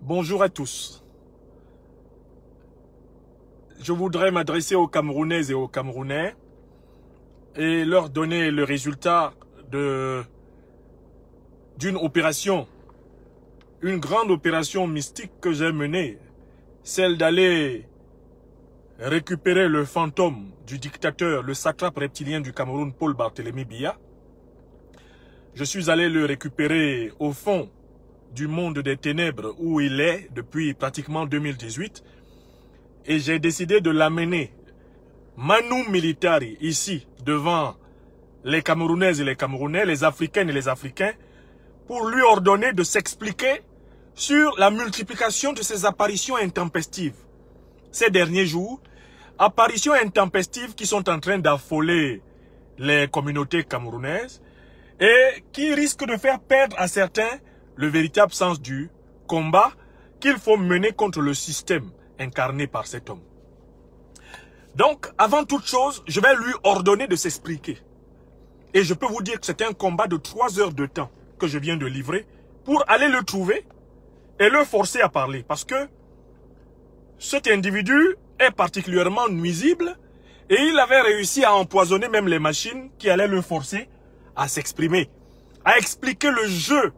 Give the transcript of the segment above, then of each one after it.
Bonjour à tous. Je voudrais m'adresser aux Camerounaises et aux Camerounais et leur donner le résultat d'une opération, une grande opération mystique que j'ai menée, celle d'aller récupérer le fantôme du dictateur, le satrape reptilien du Cameroun, Paul Barthélémy Biya. Je suis allé le récupérer au fond du monde des ténèbres où il est depuis pratiquement 2018 et j'ai décidé de l'amener manu militari ici devant les Camerounaises et les Camerounais, les Africaines et les Africains pour lui ordonner de s'expliquer sur la multiplication de ces apparitions intempestives. Ces derniers jours, apparitions intempestives qui sont en train d'affoler les communautés camerounaises et qui risquent de faire perdre à certains le véritable sens du combat qu'il faut mener contre le système incarné par cet homme. Donc, avant toute chose, je vais lui ordonner de s'expliquer. Et je peux vous dire que c'est un combat de 3 heures de temps que je viens de livrer pour aller le trouver et le forcer à parler. Parce que cet individu est particulièrement nuisible et il avait réussi à empoisonner même les machines qui allaient le forcer à s'exprimer, à expliquer le jeu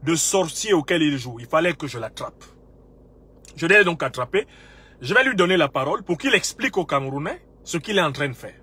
de sorcier auquel il joue. Il fallait que je l'attrape. Je l'ai donc attrapé. Je vais lui donner la parole pour qu'il explique aux Camerounais ce qu'il est en train de faire.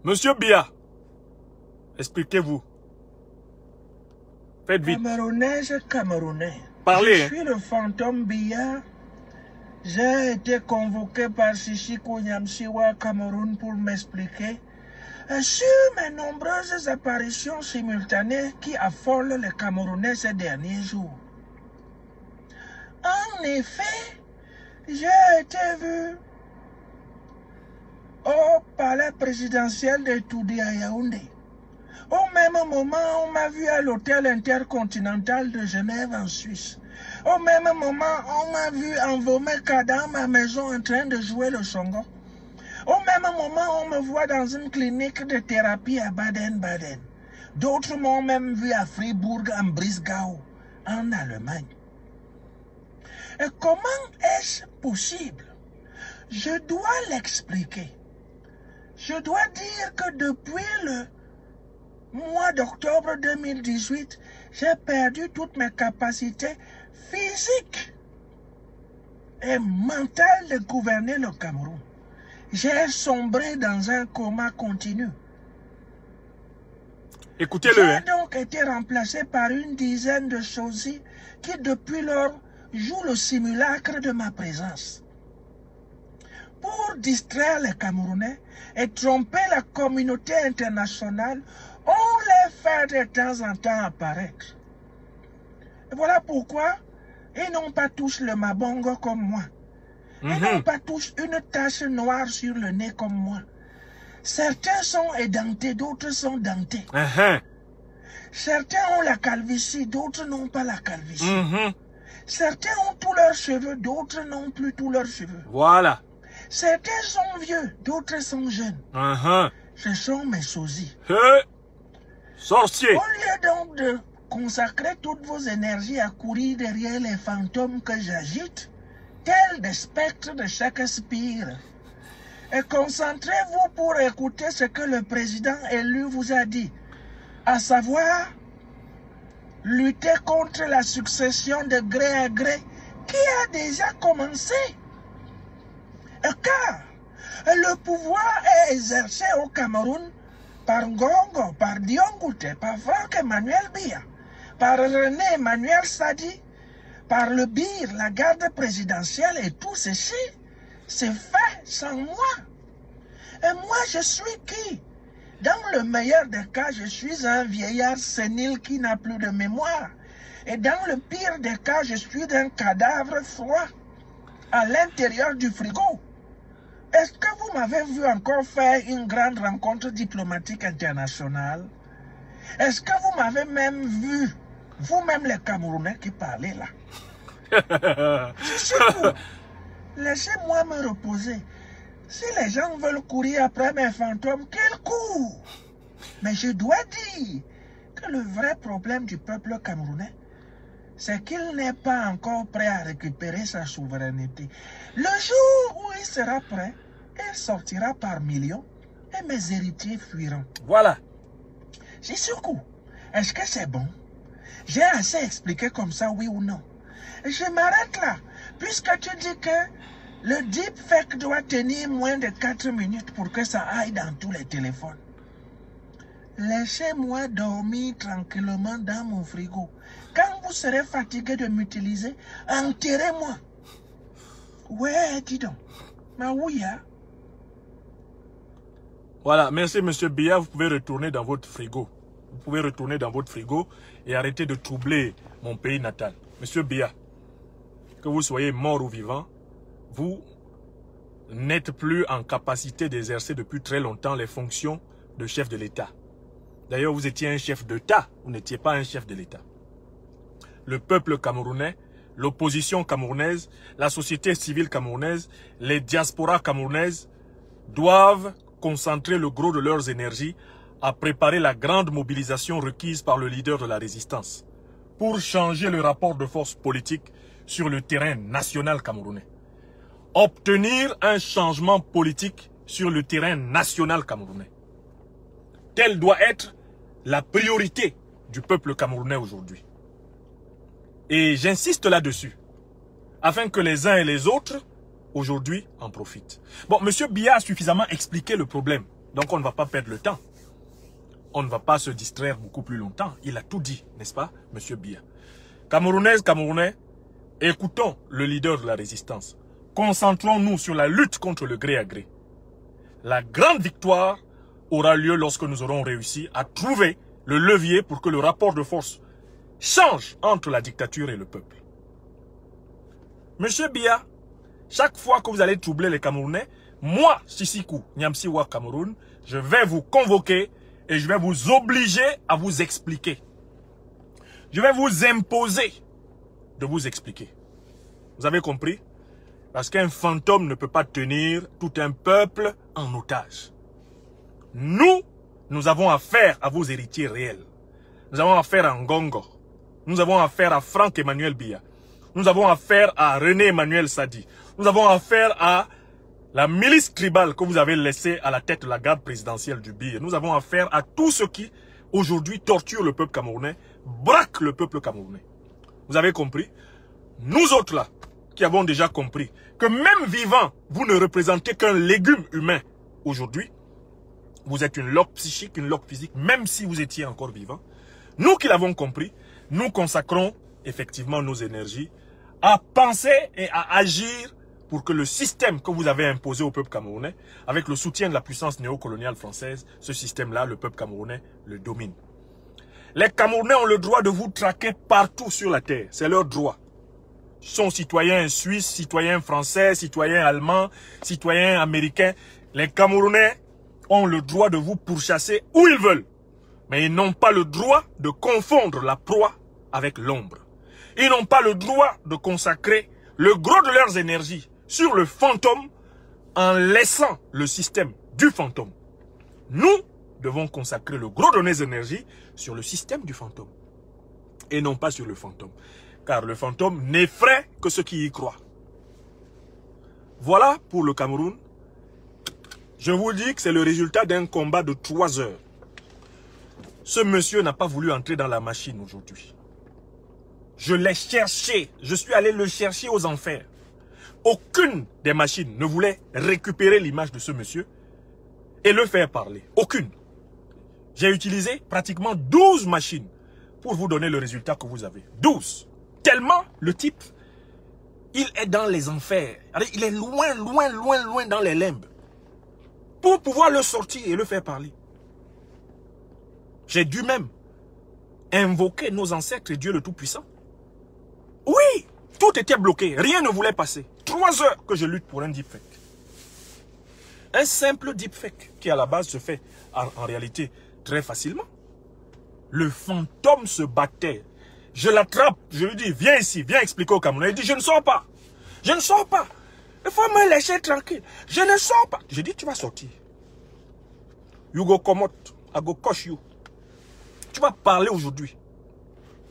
Monsieur Biya, expliquez-vous. Faites vite. Camerounaise, Camerounais. Parlez. Je suis le fantôme Biya. J'ai été convoqué par Sissi Kounyamsiwa Cameroun pour m'expliquer sur mes nombreuses apparitions simultanées qui affolent les Camerounais ces derniers jours. En effet, j'ai été vu au palais présidentiel de Toudi à Yaoundé. Au même moment, on m'a vu à l'hôtel intercontinental de Genève en Suisse. Au même moment, on m'a vu envomé dans ma maison en train de jouer le songo. Au même moment, on me voit dans une clinique de thérapie à Baden-Baden. D'autres m'ont même vu à Fribourg, en Brisgau, en Allemagne. Et comment est-ce possible? Je dois l'expliquer. Je dois dire que depuis le mois d'octobre 2018, j'ai perdu toutes mes capacités physiques et mentales de gouverner le Cameroun. J'ai sombré dans un coma continu. Écoutez-le. J'ai donc été remplacé par une dizaine de sosies qui, depuis lors, jouent le simulacre de ma présence. Pour distraire les Camerounais et tromper la communauté internationale, on les fait de temps en temps apparaître. Et voilà pourquoi ils n'ont pas tous le mabongo comme moi. Ils n'ont pas tous une tache noire sur le nez comme moi. Certains sont édentés, d'autres sont dentés. Certains ont la calvitie, d'autres n'ont pas la calvitie. Certains ont tous leurs cheveux, d'autres n'ont plus tous leurs cheveux. Voilà. Certains sont vieux, d'autres sont jeunes. Ce sont mes sosies. Sorcier. Au lieu donc de consacrer toutes vos énergies à courir derrière les fantômes que j'agite, tels des spectres de Shakespeare, et concentrez-vous pour écouter ce que le président élu vous a dit, à savoir lutter contre la succession de gré à gré qui a déjà commencé. Car le pouvoir est exercé au Cameroun par Ngongo, par Diongouté, par Franck-Emmanuel Biya, par René Emmanuel Sadi, par le BIR, la garde présidentielle, et tout ceci, c'est fait sans moi. Et moi, je suis qui? Dans le meilleur des cas, je suis un vieillard sénile qui n'a plus de mémoire. Et dans le pire des cas, je suis un cadavre froid à l'intérieur du frigo. Est-ce que vous m'avez vu encore faire une grande rencontre diplomatique internationale? Est-ce que vous m'avez même vu, vous-même les Camerounais qui parlez là? Laissez-moi me reposer. Si les gens veulent courir après mes fantômes, qu'ils courent. Mais je dois dire que le vrai problème du peuple camerounais c'est qu'il n'est pas encore prêt à récupérer sa souveraineté. Le jour où il sera prêt, il sortira par millions et mes héritiers fuiront. Voilà. J'ai sur coup. Est-ce que c'est bon? J'ai assez expliqué comme ça, oui ou non? Je m'arrête là, puisque tu dis que le deepfake doit tenir moins de 4 minutes pour que ça aille dans tous les téléphones. Laissez-moi dormir tranquillement dans mon frigo. Quand vous serez fatigué de m'utiliser, enterrez-moi. Ouais, dis donc. Ma ouïa. Voilà, merci Monsieur Biya, vous pouvez retourner dans votre frigo. Vous pouvez retourner dans votre frigo et arrêter de troubler mon pays natal. Monsieur Biya, que vous soyez mort ou vivant, vous n'êtes plus en capacité d'exercer depuis très longtemps les fonctions de chef de l'État. D'ailleurs, vous étiez un chef d'État, vous n'étiez pas un chef de l'État. Le peuple camerounais, l'opposition camerounaise, la société civile camerounaise, les diasporas camerounaises doivent concentrer le gros de leurs énergies à préparer la grande mobilisation requise par le leader de la résistance pour changer le rapport de force politique sur le terrain national camerounais. Obtenir un changement politique sur le terrain national camerounais. Telle doit être la priorité du peuple camerounais aujourd'hui. Et j'insiste là-dessus, afin que les uns et les autres, aujourd'hui, en profitent. Bon, M. Biya a suffisamment expliqué le problème, donc on ne va pas perdre le temps. On ne va pas se distraire beaucoup plus longtemps. Il a tout dit, n'est-ce pas, M. Biya? Camerounaises, Camerounais, écoutons le leader de la résistance. Concentrons-nous sur la lutte contre le gré à gré. La grande victoire aura lieu lorsque nous aurons réussi à trouver le levier pour que le rapport de force change entre la dictature et le peuple. Monsieur Biya, chaque fois que vous allez troubler les Camerounais, moi, Sisikou Nyamsiwa Cameroun, je vais vous convoquer et je vais vous obliger à vous expliquer. Je vais vous imposer de vous expliquer. Vous avez compris? Parce qu'un fantôme ne peut pas tenir tout un peuple en otage. Nous avons affaire à vos héritiers réels. Nous avons affaire à Ngongo. Nous avons affaire à Franck Emmanuel Biya. Nous avons affaire à René Emmanuel Sadi. Nous avons affaire à la milice tribale que vous avez laissée à la tête de la garde présidentielle du Biya. Nous avons affaire à tout ce qui, aujourd'hui, torture le peuple camerounais, braque le peuple camerounais. Vous avez compris? Nous autres là, qui avons déjà compris que même vivant, vous ne représentez qu'un légume humain aujourd'hui. Vous êtes une loque psychique, une loque physique, même si vous étiez encore vivant. Nous qui l'avons compris, nous consacrons effectivement nos énergies à penser et à agir pour que le système que vous avez imposé au peuple camerounais, avec le soutien de la puissance néocoloniale française, ce système-là, le peuple camerounais le domine. Les Camerounais ont le droit de vous traquer partout sur la terre. C'est leur droit. Ils sont citoyens suisses, citoyens français, citoyens allemands, citoyens américains. Les Camerounais ont le droit de vous pourchasser où ils veulent. Mais ils n'ont pas le droit de confondre la proie avec l'ombre. Ils n'ont pas le droit de consacrer le gros de leurs énergies sur le fantôme en laissant le système du fantôme. Nous devons consacrer le gros de nos énergies sur le système du fantôme et non pas sur le fantôme. Car le fantôme n'effraie que ceux qui y croient. Voilà pour le Cameroun. Je vous dis que c'est le résultat d'un combat de 3 heures. Ce monsieur n'a pas voulu entrer dans la machine aujourd'hui. Je l'ai cherché. Je suis allé le chercher aux enfers. Aucune des machines ne voulait récupérer l'image de ce monsieur et le faire parler. Aucune. J'ai utilisé pratiquement 12 machines pour vous donner le résultat que vous avez. 12. Tellement le type, il est dans les enfers. Il est loin, loin, loin, loin dans les limbes. Pour pouvoir le sortir et le faire parler. J'ai dû même invoquer nos ancêtres et Dieu le Tout-Puissant. Oui, tout était bloqué. Rien ne voulait passer. 3 heures que je lutte pour un deepfake. Un simple deepfake qui à la base se fait en réalité très facilement. Le fantôme se battait. Je l'attrape, je lui dis, viens ici, viens expliquer au Camerounais. Il dit, je ne sors pas. Je ne sors pas. Il faut me laisser tranquille. Je ne sors pas. Je dis, tu vas sortir. You go come out. I go coach you. Tu vas parler aujourd'hui.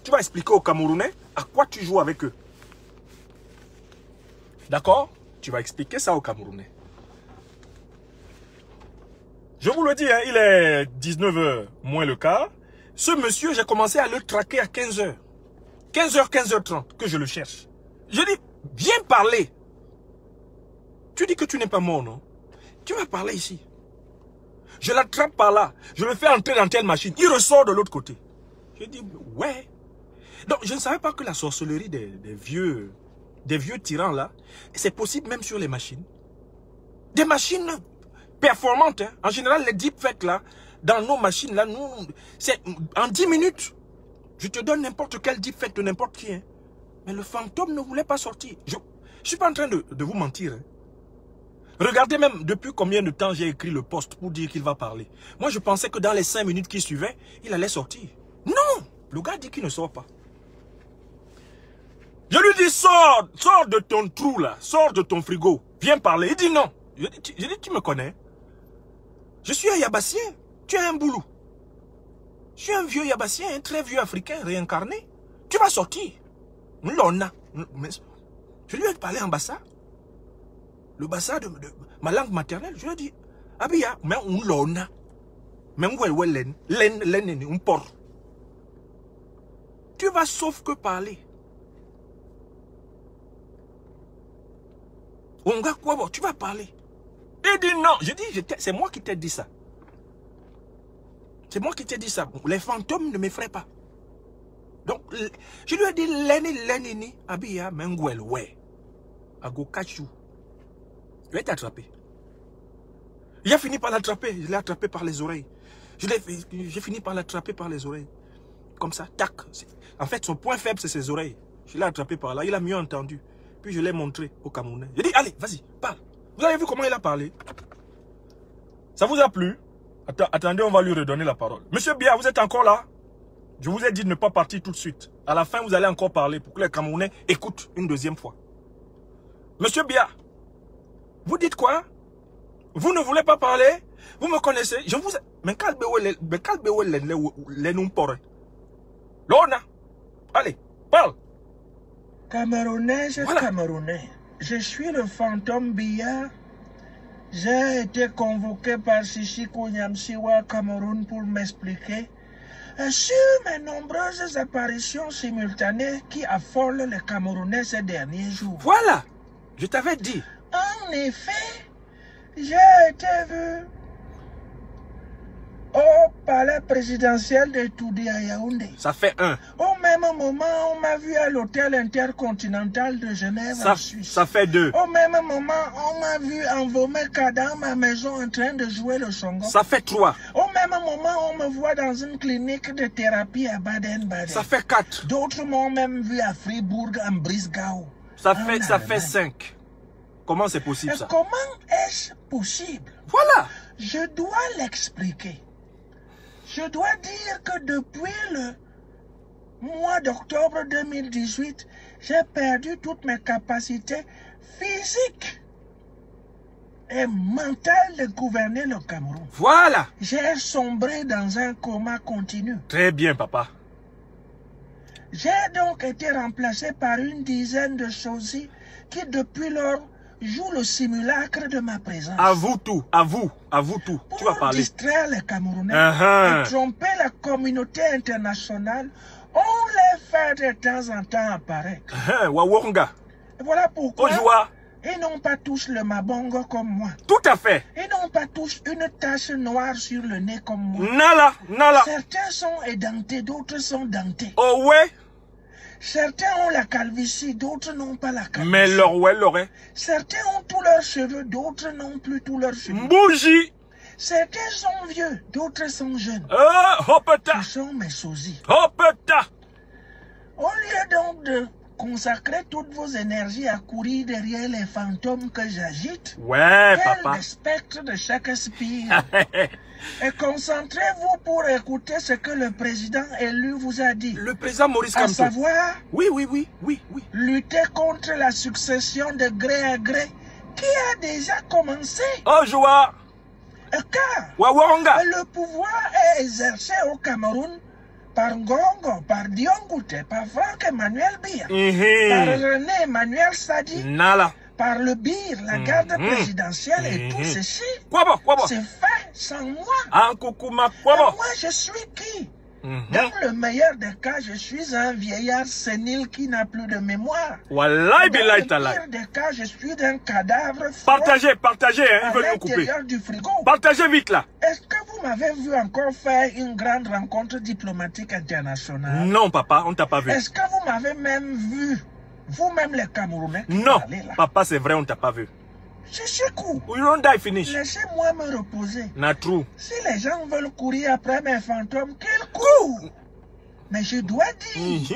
Tu vas expliquer aux Camerounais À quoi tu joues avec eux? D'accord? Tu vas expliquer ça aux Camerounais. Je vous le dis, hein, il est 19h moins le quart. Ce monsieur, j'ai commencé à le traquer à 15h. 15h, 15h30, que je le cherche. Je dis, viens parler. Tu dis que tu n'es pas mort, non? Tu vas parler ici. Je l'attrape par là. Je le fais entrer dans telle machine. Il ressort de l'autre côté. Je dis, ouais. Donc, je ne savais pas que la sorcellerie des vieux tyrans là, c'est possible même sur les machines. Des machines performantes. Hein. En général, les deepfakes là, dans nos machines là, nous, c'est en 10 minutes. Je te donne n'importe quel deepfake de n'importe qui. Hein. Mais le fantôme ne voulait pas sortir. Je ne suis pas en train de vous mentir. Hein. Regardez même depuis combien de temps j'ai écrit le post pour dire qu'il va parler. Moi, je pensais que dans les 5 minutes qui suivaient, il allait sortir. Non! Le gars dit qu'il ne sort pas. Je lui dis, sors de ton trou là, sors de ton frigo, viens parler. Il dit non. Je dis, tu me connais? Je suis un Yabassien, tu es un Boulou. Je suis un vieux Yabassien, un très vieux Africain réincarné. Tu vas sortir. L'ona. Je lui ai parlé en Bassa. Le Bassa de ma langue maternelle. Je lui ai dit, Abia, mais on l'ona. Mais on len, on porte. Tu vas sauf que parler. On va quoi, tu vas parler. Il dit non. Je dis, c'est moi qui t'ai dit ça. C'est moi qui t'ai dit ça. Les fantômes ne m'effraient pas. Donc, je lui ai dit, Lenini, Abia, Menguel, ouais. Ago Kachou. Je vais t'attraper. Il a fini par l'attraper. Je l'ai attrapé par les oreilles. J'ai fini par l'attraper par les oreilles. Comme ça, tac. En fait, son point faible, c'est ses oreilles. Je l'ai attrapé par là. Il a mieux entendu. Puis je l'ai montré au Camerounais. J'ai dit, allez, vas-y, parle. Vous avez vu comment il a parlé? Ça vous a plu? Attendez, on va lui redonner la parole. Monsieur Bia, vous êtes encore là? Je vous ai dit de ne pas partir tout de suite. À la fin, vous allez encore parler pour que les Camerounais écoutent une deuxième fois. Monsieur Bia, vous dites quoi? Vous ne voulez pas parler? Vous me connaissez? Je vous ai... Mais allez, parle. Camerounais, Voilà. Camerounais. Je suis le fantôme Bia. J'ai été convoqué par Sissi Kounyamsiwa Cameroun pour m'expliquer sur mes nombreuses apparitions simultanées qui affolent les Camerounais ces derniers jours. Voilà, je t'avais dit. En effet, j'ai été vu au palais présidentiel de Toudi à Yaoundé. Ça fait un. Au même moment, on m'a vu à l'hôtel intercontinental de Genève en Suisse. Ça fait deux. Au même moment, on m'a vu envomé dans ma maison en train de jouer le songo. Ça fait trois. Au même moment, on me voit dans une clinique de thérapie à Baden-Baden. Ça fait quatre. D'autres m'ont même vu à Fribourg, en Brisgau. Ça fait cinq. Comment c'est possible ça? Comment est-ce possible? Voilà. Je dois l'expliquer. Je dois dire que depuis le mois d'octobre 2018, j'ai perdu toutes mes capacités physiques et mentales de gouverner le Cameroun. Voilà. J'ai sombré dans un coma continu. Très bien, papa. J'ai donc été remplacé par une dizaine de sosies qui, depuis lors, jouent le simulacre de ma présence. À vous tout, à vous tout. Tu vas Pour parler. distraire les Camerounais Uh-huh. et tromper la communauté internationale, on les fait de temps en temps apparaître. Waworonga. Et voilà pourquoi Ojoa. ils n'ont pas tous le mabongo comme moi. Tout à fait. Ils n'ont pas tous une tache noire sur le nez comme moi. Nala. Certains sont édentés, d'autres sont dentés. Oh ouais. Certains ont la calvitie, d'autres n'ont pas la calvitie. Mais l'aurait. Certains ont tous leurs cheveux, d'autres n'ont plus tous leurs cheveux. Bougie. Certains sont vieux, d'autres sont jeunes. Hopeta. Ce sont mes sosies. Hopeta. Au lieu donc de consacrer toutes vos énergies à courir derrière les fantômes que j'agite, Ouais, tels papa. les spectres de Shakespeare, et concentrez-vous pour écouter ce que le président élu vous a dit. Le président Maurice À Kamto. savoir, Oui. lutter contre la succession de gré à gré qui a déjà commencé. Ojoa. Car Waworonga. le pouvoir est exercé au Cameroun par Ngongo, par Diongoute, par Franck Emmanuel Biya, par René Emmanuel Sadi, par le BIR, la garde présidentielle et tout ceci. C'est fait sans moi. Moi, je suis qui? Dans le meilleur des cas, je suis un vieillard sénile qui n'a plus de mémoire. Dans le pire des cas, je suis un cadavre. Partagez, hein, ils veulent nous couper. Du frigo. Partagez vite là. Est-ce que vous m'avez vu encore faire une grande rencontre diplomatique internationale? Non, papa, on t'a pas vu. Est-ce que vous m'avez même vu, vous-même les Camerounais? Non, papa, c'est vrai, on t'a pas vu. Je suis cool. We don't die finish. Laissez-moi me reposer. Not true. Si les gens veulent courir après mes fantômes, qu'ils courent. Mais je dois dire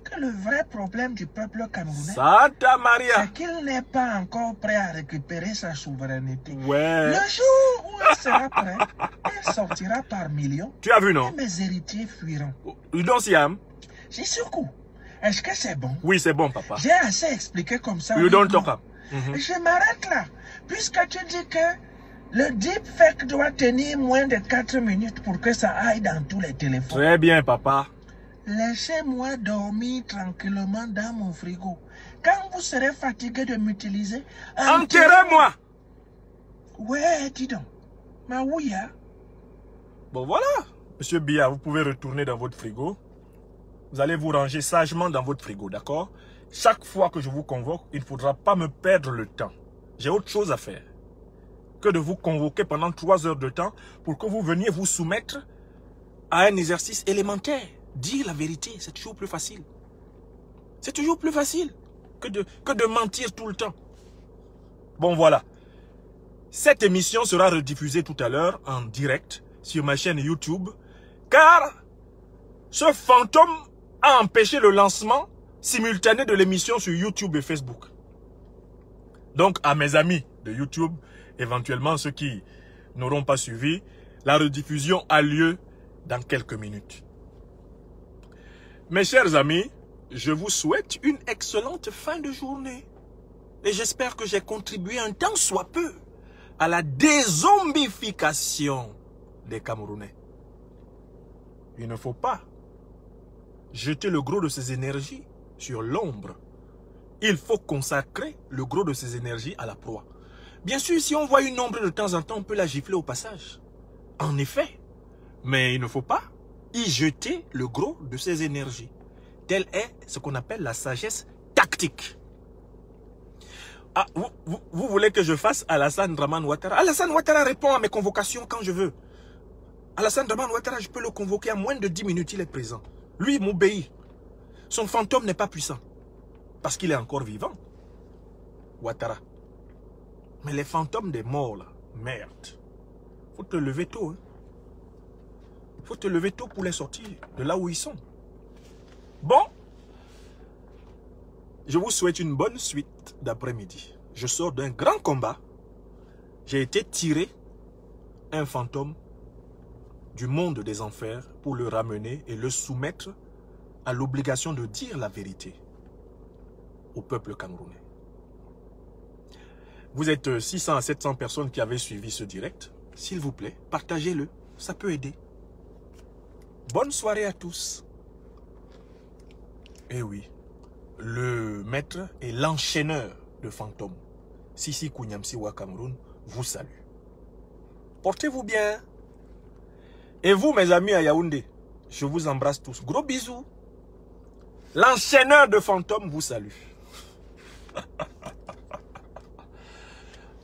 que le vrai problème du peuple camerounais, c'est qu'il n'est pas encore prêt à récupérer sa souveraineté. Ouais. Le jour où il sera prêt, il sortira par millions. Tu as vu, non? Et mes héritiers fuiront. You don't see him? J'ai surcoût. Est-ce que c'est bon? Oui, c'est bon, papa. J'ai assez expliqué comme ça. You don't talk up. Je m'arrête là. Puisque tu dis que le deepfake doit tenir moins de 4 minutes pour que ça aille dans tous les téléphones. Très bien, papa. Laissez-moi dormir tranquillement dans mon frigo. Quand vous serez fatigué de m'utiliser, enterrez-moi. Ouais, dis donc. Ma ouïa. Bon, voilà. Monsieur Biya, vous pouvez retourner dans votre frigo. Vous allez vous ranger sagement dans votre frigo, d'accord? Chaque fois que je vous convoque, il ne faudra pas me perdre le temps. J'ai autre chose à faire que de vous convoquer pendant 3 heures de temps pour que vous veniez vous soumettre à un exercice élémentaire. Dire la vérité, c'est toujours plus facile. C'est toujours plus facile que de mentir tout le temps. Bon, voilà. Cette émission sera rediffusée tout à l'heure en direct sur ma chaîne YouTube, car ce fantôme a empêché le lancement simultané de l'émission sur YouTube et Facebook. Donc, à mes amis de YouTube, éventuellement ceux qui n'auront pas suivi, la rediffusion a lieu dans quelques minutes. Mes chers amis, je vous souhaite une excellente fin de journée. Et j'espère que j'ai contribué un tant soit peu à la dézombification des Camerounais. Il ne faut pas jeter le gros de ses énergies sur l'ombre. Il faut consacrer le gros de ses énergies à la proie. Bien sûr, si on voit une ombre de temps en temps, on peut la gifler au passage. En effet. Mais il ne faut pas y jeter le gros de ses énergies. Telle est ce qu'on appelle la sagesse tactique. Ah, vous voulez que je fasse Alassane Draman Ouattara? Alassane Ouattara répond à mes convocations quand je veux. Alassane Draman Ouattara, je peux le convoquer en moins de 10 minutes, il est présent. Lui, il m'obéit. Son fantôme n'est pas puissant. Parce qu'il est encore vivant. Ouattara. Mais les fantômes des morts, là, merde. Faut te lever tôt. Hein. Faut te lever tôt pour les sortir de là où ils sont. Bon. Je vous souhaite une bonne suite d'après-midi. Je sors d'un grand combat. J'ai été tiré un fantôme du monde des enfers pour le ramener et le soumettre à l'obligation de dire la vérité au peuple camerounais. Vous êtes 600 à 700 personnes qui avaient suivi ce direct. S'il vous plaît, partagez-le. Ça peut aider. Bonne soirée à tous. Eh oui, le maître et l'enchaîneur de fantômes, Sisi Kougnamsiwa Cameroun, vous salue. Portez-vous bien. Et vous, mes amis à Yaoundé, je vous embrasse tous. Gros bisous. L'enchaîneur de fantômes vous salue.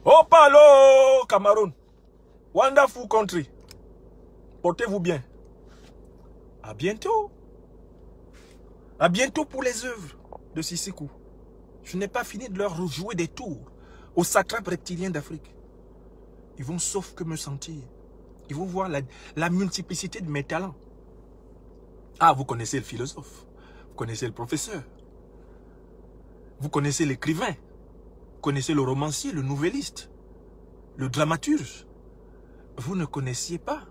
Oh, palo, Cameroun. Wonderful country. Portez-vous bien. À bientôt. À bientôt pour les œuvres de Sisikou. Je n'ai pas fini de leur jouer des tours aux satrapes reptiliens d'Afrique. Ils vont sauf que me sentir. Ils vont voir la multiplicité de mes talents. Ah, vous connaissez le philosophe. Vous connaissez le professeur. Vous connaissez l'écrivain. Vous connaissez le romancier, le nouvelliste, le dramaturge. Vous ne connaissiez pas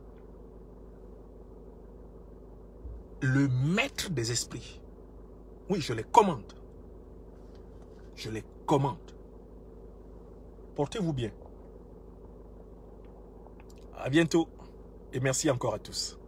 le maître des esprits. Oui, je les commande. Je les commande. Portez-vous bien. À bientôt. Et merci encore à tous.